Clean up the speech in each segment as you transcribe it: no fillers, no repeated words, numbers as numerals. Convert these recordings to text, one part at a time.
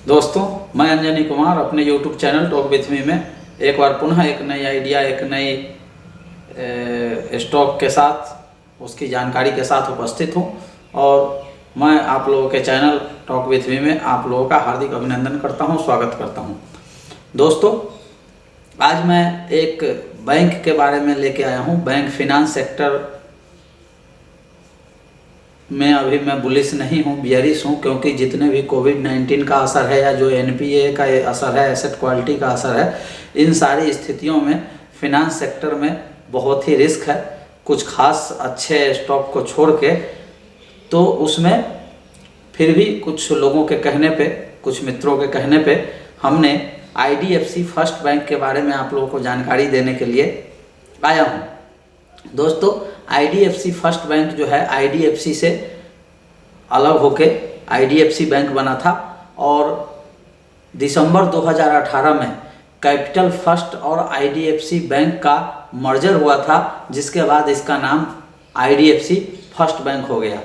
दोस्तों, मैं अंजनी कुमार अपने YouTube channel talk with me में एक बार पुनः एक नई आइडिया, एक नई स्टॉक के साथ, उसकी जानकारी के साथ उपस्थित हूं और मैं आप लोगों के चैनल टॉक विथ मी में आप लोगों का हार्दिक अभिनंदन करता हूं, स्वागत करता हूं। दोस्तों, आज मैं एक बैंक के बारे में लेके आया हूं। बैंक फिनांस सेक्टर में अभी मैं बुलिश नहीं हूँ, बियरिश हूँ, क्योंकि जितने भी कोविड-19 का असर है या जो एनपीए का असर है, एसेट क्वालिटी का असर है, इन सारी स्थितियों में फिनांस सेक्टर में बहुत ही रिस्क है। कुछ खास अच्छे स्टॉक को छोड़ के, तो उसमें फिर भी कुछ लोगों के कहने पे, कुछ मित्रों के कहने पे हमने आईडीएफसी फर्स्ट बैंक के बारे में आप लोगों को जानकारी देने के लिए आया हूँ। दोस्तों, आईडीएफसी फर्स्ट बैंक जो है, आईडीएफसी से अलग होके आईडीएफसी बैंक बना था और दिसंबर 2018 में कैपिटल फर्स्ट और आईडीएफसी बैंक का मर्जर हुआ था, जिसके बाद इसका नाम आईडीएफसी फर्स्ट बैंक हो गया।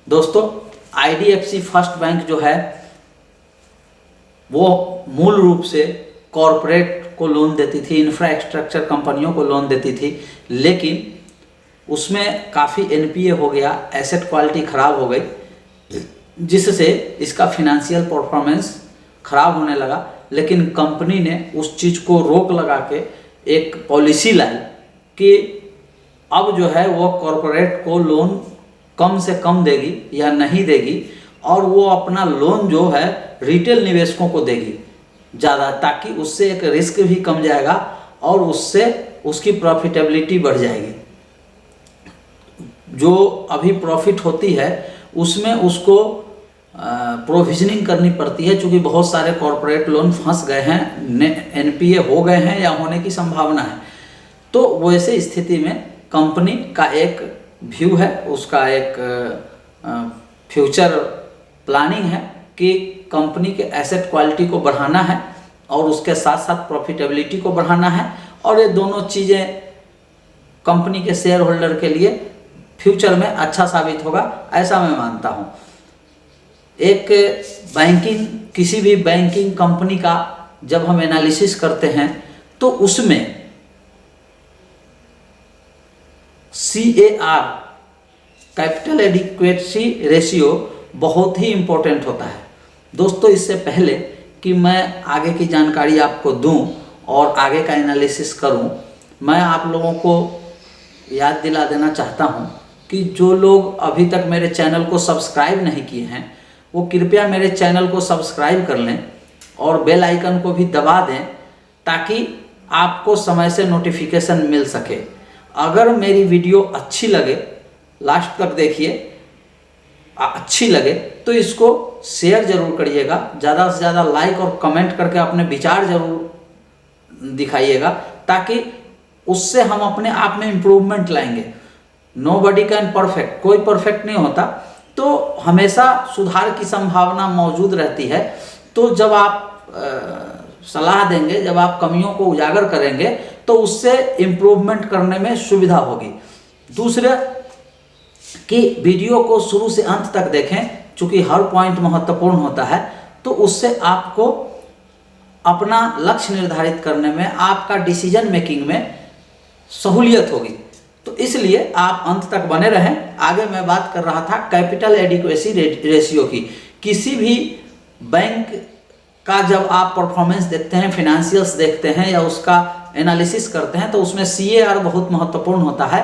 दोस्तों, आईडीएफसी फर्स्ट बैंक जो है वो मूल रूप से कॉरपोरेट को लोन देती थी, इंफ्रास्ट्रक्चर कंपनियों को लोन देती थी, लेकिन उसमें काफ़ी एनपीए हो गया, एसेट क्वालिटी ख़राब हो गई, जिससे इसका फिनेंशियल परफॉर्मेंस ख़राब होने लगा। लेकिन कंपनी ने उस चीज़ को रोक लगा के एक पॉलिसी लाई कि अब जो है वो कॉरपोरेट को लोन कम से कम देगी या नहीं देगी, और वो अपना लोन जो है रिटेल निवेशकों को देगी ज़्यादा, ताकि उससे एक रिस्क भी कम जाएगा और उससे उसकी प्रॉफिटेबिलिटी बढ़ जाएगी। जो अभी प्रॉफिट होती है उसमें उसको प्रोविजनिंग करनी पड़ती है, क्योंकि बहुत सारे कॉरपोरेट लोन फंस गए हैं, एनपीए हो गए हैं या होने की संभावना है। तो वैसे स्थिति में कंपनी का एक व्यू है, उसका एक फ्यूचर प्लानिंग है कि कंपनी के एसेट क्वालिटी को बढ़ाना है और उसके साथ साथ प्रॉफिटेबिलिटी को बढ़ाना है, और ये दोनों चीज़ें कंपनी के शेयर होल्डर के लिए फ्यूचर में अच्छा साबित होगा, ऐसा मैं मानता हूँ। एक बैंकिंग, किसी भी बैंकिंग कंपनी का जब हम एनालिसिस करते हैं तो उसमें CAR, कैपिटल एडिक्वेसी रेशियो, बहुत ही इम्पोर्टेंट होता है। दोस्तों, इससे पहले कि मैं आगे की जानकारी आपको दूं और आगे का एनालिसिस करूं, मैं आप लोगों को याद दिला देना चाहता हूं कि जो लोग अभी तक मेरे चैनल को सब्सक्राइब नहीं किए हैं, वो कृपया मेरे चैनल को सब्सक्राइब कर लें और बेल आइकन को भी दबा दें, ताकि आपको समय से नोटिफिकेशन मिल सके। अगर मेरी वीडियो अच्छी लगे, लास्ट तक देखिए, अच्छी लगे तो इसको शेयर जरूर करिएगा, ज़्यादा से ज़्यादा लाइक और कमेंट करके अपने विचार जरूर दिखाइएगा, ताकि उससे हम अपने आप में इम्प्रूवमेंट लाएंगे। नोबडी कैन परफेक्ट, कोई परफेक्ट नहीं होता, तो हमेशा सुधार की संभावना मौजूद रहती है। तो जब आप सलाह देंगे, जब आप कमियों को उजागर करेंगे, तो उससे इम्प्रूवमेंट करने में सुविधा होगी। दूसरा कि वीडियो को शुरू से अंत तक देखें, चूँकि हर पॉइंट महत्वपूर्ण होता है, तो उससे आपको अपना लक्ष्य निर्धारित करने में, आपका डिसीजन मेकिंग में सहूलियत होगी। तो इसलिए आप अंत तक बने रहें। आगे मैं बात कर रहा था कैपिटल एडिक्वेसी रेशियो की। किसी भी बैंक का जब आप परफॉर्मेंस देखते हैं, फिनेंशियल्स देखते हैं या उसका एनालिसिस करते हैं, तो उसमें CAR बहुत महत्वपूर्ण होता है।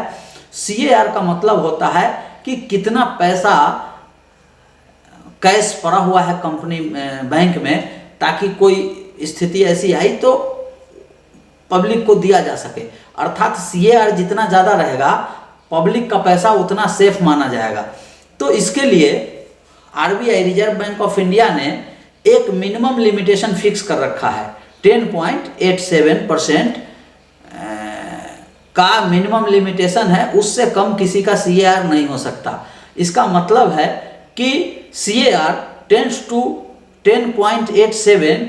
CAR का मतलब होता है कि कितना पैसा कैश पड़ा हुआ है कंपनी बैंक में, ताकि कोई स्थिति ऐसी आई तो पब्लिक को दिया जा सके। अर्थात CAR जितना ज़्यादा रहेगा, पब्लिक का पैसा उतना सेफ माना जाएगा। तो इसके लिए RBI, reserve bank of India ने एक मिनिमम लिमिटेशन फिक्स कर रखा है। 10.87% का मिनिमम लिमिटेशन है, उससे कम किसी का CAR नहीं हो सकता। इसका मतलब है कि CAR टेंड्स टू 10.87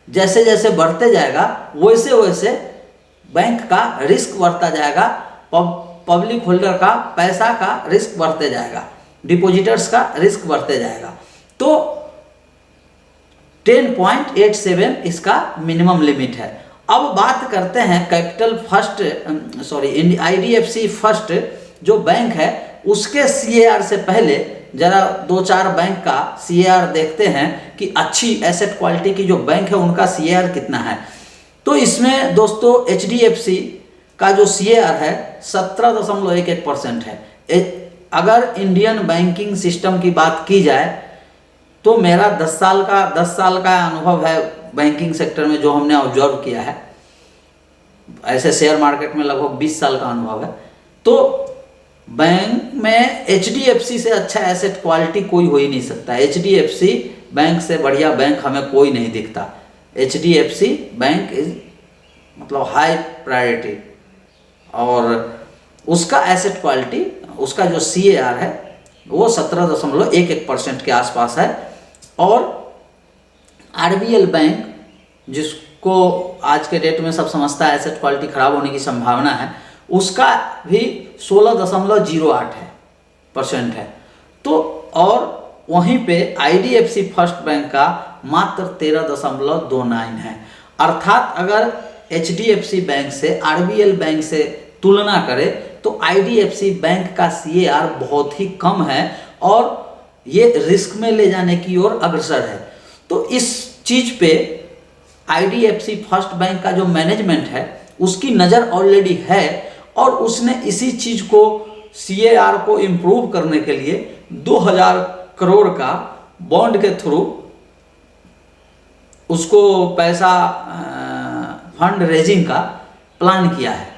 जैसे जैसे बढ़ते जाएगा, वैसे वैसे बैंक का रिस्क बढ़ता जाएगा, पब्लिक होल्डर का पैसा का रिस्क बढ़ते जाएगा, डिपॉजिटर्स का रिस्क बढ़ते जाएगा। तो 10.87 इसका मिनिमम लिमिट है। अब बात करते हैं कैपिटल फर्स्ट IDFC फर्स्ट जो बैंक है उसके CAR से पहले जरा 2-4 बैंक का CAR देखते हैं कि अच्छी एसेट क्वालिटी की जो बैंक है उनका CAR कितना है। तो इसमें दोस्तों HDFC का जो CAR है 17.11% है। अगर इंडियन बैंकिंग सिस्टम की बात की जाए तो मेरा 10 साल का अनुभव है बैंकिंग सेक्टर में, जो हमने ऑब्जर्व किया है। ऐसे शेयर मार्केट में लगभग 20 साल का अनुभव है। तो बैंक में HDFC से अच्छा एसेट क्वालिटी कोई हो ही नहीं सकता। HDFC बैंक से बढ़िया बैंक हमें कोई नहीं दिखता। HDFC बैंक इज मतलब हाई प्रायोरिटी, और उसका एसेट क्वालिटी, उसका जो CAR है वो 17.11% के आसपास है। और RBL बैंक, जिसको आज के डेट में सब समझता है एसेट क्वालिटी खराब होने की संभावना है, उसका भी 16.08% है। तो और वहीं पे IDFC फर्स्ट बैंक का मात्र 13.29 है। अर्थात अगर HDFC बैंक से RBL बैंक से तुलना करें तो IDFC बैंक का CAR बहुत ही कम है और ये रिस्क में ले जाने की ओर अग्रसर है। तो इस चीज पे IDFC फर्स्ट बैंक का जो मैनेजमेंट है उसकी नज़र ऑलरेडी है, और उसने इसी चीज को CAR को इम्प्रूव करने के लिए 2000 करोड़ का बॉन्ड के थ्रू उसको पैसा फंड रेजिंग का प्लान किया है।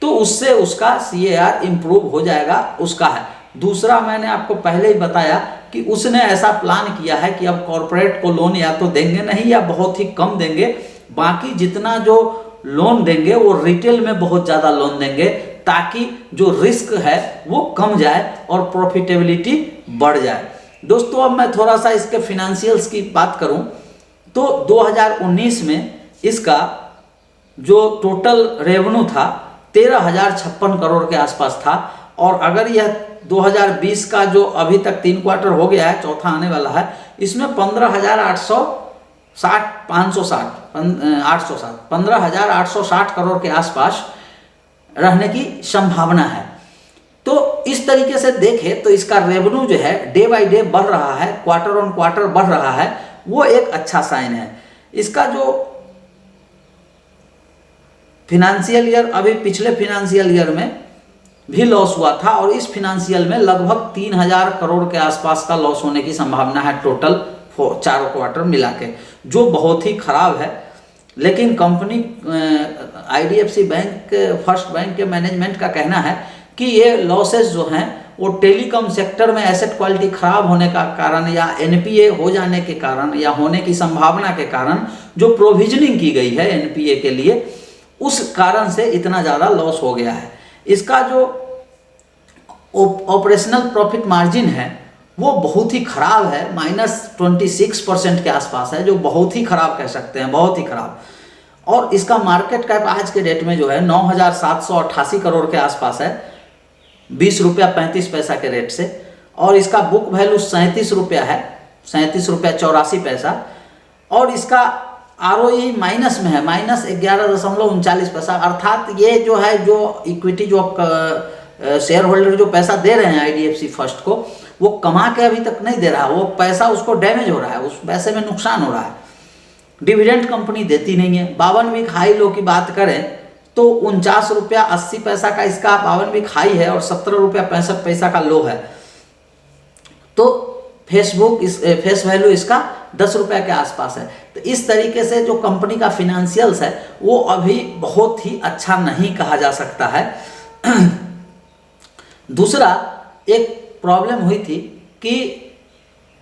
तो उससे उसका CAR इम्प्रूव हो जाएगा, उसका है। दूसरा, मैंने आपको पहले ही बताया कि उसने ऐसा प्लान किया है कि अब कॉरपोरेट को लोन या तो देंगे नहीं या बहुत ही कम देंगे, बाकी जितना जो लोन देंगे वो रिटेल में बहुत ज़्यादा लोन देंगे ताकि जो रिस्क है वो कम जाए और प्रॉफिटेबिलिटी बढ़ जाए। दोस्तों, अब मैं थोड़ा सा इसके फिनेंशियल्स की बात करूं तो 2019 में इसका जो टोटल रेवेन्यू था 13,056 करोड़ के आसपास था, और अगर यह 2020 का जो अभी तक 3 क्वार्टर हो गया है, चौथा आने वाला है, इसमें 15,860 करोड़ के आसपास रहने की संभावना है। तो इस तरीके से देखें तो इसका रेवेन्यू जो है डे बाय डे बढ़ रहा है, क्वार्टर ऑन क्वार्टर बढ़ रहा है, वो एक अच्छा साइन है। इसका जो फिनेंशियल ईयर, अभी पिछले फिनेंशियल ईयर में भी लॉस हुआ था, और इस फिनेंशियल में लगभग 3,000 करोड़ के आसपास का लॉस होने की संभावना है टोटल चारों क्वार्टर मिला के, जो बहुत ही खराब है। लेकिन company IDFC bank first bank के मैनेजमेंट का कहना है कि ये लॉसेस जो हैं वो टेलीकॉम सेक्टर में एसेट क्वालिटी खराब होने का कारण या NPA हो जाने के कारण या होने की संभावना के कारण जो प्रोविजनिंग की गई है NPA के लिए, उस कारण से इतना ज़्यादा लॉस हो गया है। इसका जो ऑपरेशनल प्रॉफिट मार्जिन है वो बहुत ही खराब है, -26% के आसपास है, जो बहुत ही खराब कह सकते हैं, बहुत ही खराब। और इसका मार्केट कैप आज के डेट में जो है 9,788 करोड़ के आसपास है, 20 रुपया 35 पैसा के रेट से, और इसका बुक वैल्यू 37 रुपया है, 37 रुपया 84 पैसा, और इसका ROE माइनस में है, -11.39 पैसा। अर्थात ये जो है, जो इक्विटी जो शेयर होल्डर जो पैसा दे रहे हैं IDFC फर्स्ट को, वो कमा के अभी तक नहीं दे रहा, वो पैसा उसको डैमेज हो रहा है, उस पैसे में नुकसान हो रहा है। डिविडेंड कंपनी देती नहीं है। 52 वीक हाई लो की बात करें तो 49 रुपया 80 पैसा का इसका 52 वीक हाई है, और 17 रुपया 65 पैसा का लो है। तो फेस वैल्यू इसका 10 रुपया के आसपास है। तो इस तरीके से जो कंपनी का फिनेंशियल्स है वो अभी बहुत ही अच्छा नहीं कहा जा सकता है। दूसरा, एक प्रॉब्लम हुई थी कि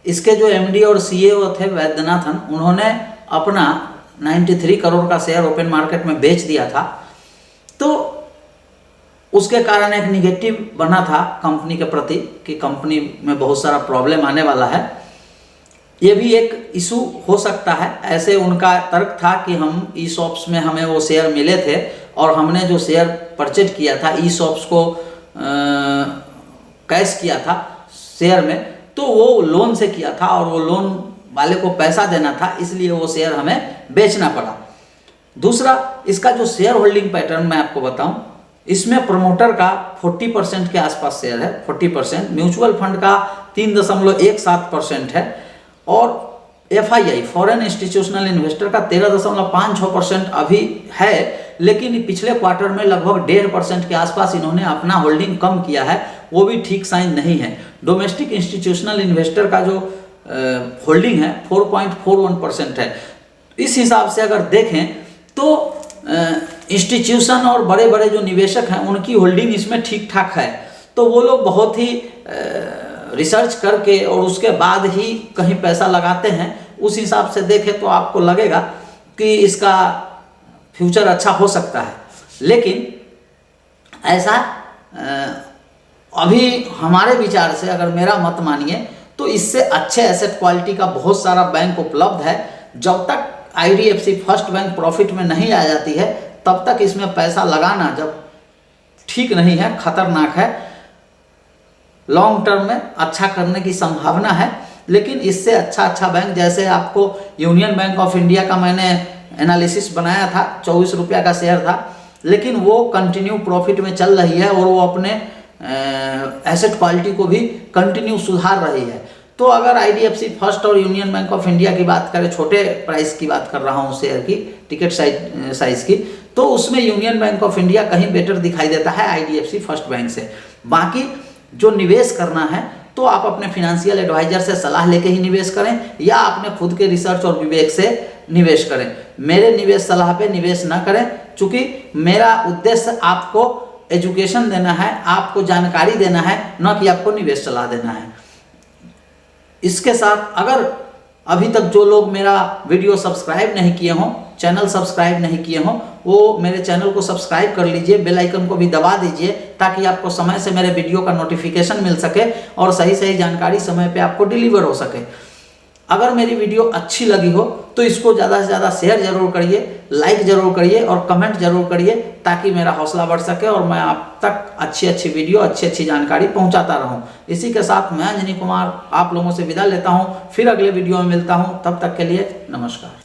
इसके जो MD और CEO थे वैद्यनाथन, उन्होंने अपना 93 करोड़ का शेयर ओपन मार्केट में बेच दिया था। तो उसके कारण एक निगेटिव बना था कंपनी के प्रति कि कंपनी में बहुत सारा प्रॉब्लम आने वाला है। ये भी एक इशू हो सकता है। ऐसे उनका तर्क था कि हम ESOPs में हमें वो शेयर मिले थे, और हमने जो शेयर परचेज किया था ESOPs को कैश किया था शेयर में, तो वो लोन से किया था, और वो लोन वाले को पैसा देना था, इसलिए वो शेयर हमें बेचना पड़ा। दूसरा, इसका जो शेयर होल्डिंग पैटर्न मैं आपको बताऊं, इसमें प्रमोटर का 40% के आसपास शेयर है, 40%, म्यूचुअल फंड का 3.17% है, और FII फॉरेन इंस्टीट्यूशनल इन्वेस्टर का 13.56% अभी है, लेकिन पिछले क्वार्टर में लगभग 1.5% के आसपास इन्होंने अपना होल्डिंग कम किया है, वो भी ठीक साइन नहीं है। डोमेस्टिक इंस्टीट्यूशनल इन्वेस्टर का जो होल्डिंग है 4.41% है। इस हिसाब से अगर देखें तो इंस्टीट्यूशन और बड़े बड़े जो निवेशक हैं उनकी होल्डिंग इसमें ठीक ठाक है, तो वो लोग बहुत ही रिसर्च करके और उसके बाद ही कहीं पैसा लगाते हैं। उस हिसाब से देखें तो आपको लगेगा कि इसका फ्यूचर अच्छा हो सकता है, लेकिन ऐसा अभी हमारे विचार से अगर मेरा मत मानिए तो इससे अच्छे एसेट क्वालिटी का बहुत सारा बैंक उपलब्ध है। जब तक IDFC फर्स्ट बैंक प्रॉफिट में नहीं आ जाती है तब तक इसमें पैसा लगाना जब ठीक नहीं है, खतरनाक है। लॉन्ग टर्म में अच्छा करने की संभावना है, लेकिन इससे अच्छा बैंक, जैसे आपको यूनियन बैंक ऑफ इंडिया का मैंने एनालिसिस बनाया था, 24 रुपया का शेयर था, लेकिन वो कंटिन्यू प्रॉफिट में चल रही है और वो अपने एसेट क्वालिटी को भी कंटिन्यू सुधार रही है। तो अगर IDFC फर्स्ट और यूनियन बैंक ऑफ इंडिया की बात करें, छोटे प्राइस की बात कर रहा हूँ शेयर की, टिकट साइज की, तो उसमें यूनियन बैंक ऑफ इंडिया कहीं बेटर दिखाई देता है IDFC फर्स्ट बैंक से। बाकी जो निवेश करना है तो आप अपने फिनेंशियल एडवाइजर से सलाह लेके ही निवेश करें या अपने खुद के रिसर्च और विवेक से निवेश करें। मेरे निवेश सलाह पे निवेश ना करें, चूँकि मेरा उद्देश्य आपको एजुकेशन देना है, आपको जानकारी देना है, न कि आपको निवेश सलाह देना है। इसके साथ अगर अभी तक जो लोग मेरा वीडियो सब्सक्राइब नहीं किए हों, चैनल सब्सक्राइब नहीं किए हों, वो मेरे चैनल को सब्सक्राइब कर लीजिए, बेल आइकन को भी दबा दीजिए, ताकि आपको समय से मेरे वीडियो का नोटिफिकेशन मिल सके और सही जानकारी समय पे आपको डिलीवर हो सके। अगर मेरी वीडियो अच्छी लगी हो तो इसको ज़्यादा से ज़्यादा शेयर जरूर करिए, लाइक जरूर करिए और कमेंट जरूर करिए, ताकि मेरा हौसला बढ़ सके और मैं आप तक अच्छी वीडियो, अच्छी जानकारी पहुंचाता रहूं। इसी के साथ मैं अंजनी कुमार आप लोगों से विदा लेता हूं, फिर अगले वीडियो में मिलता हूं, तब तक के लिए नमस्कार।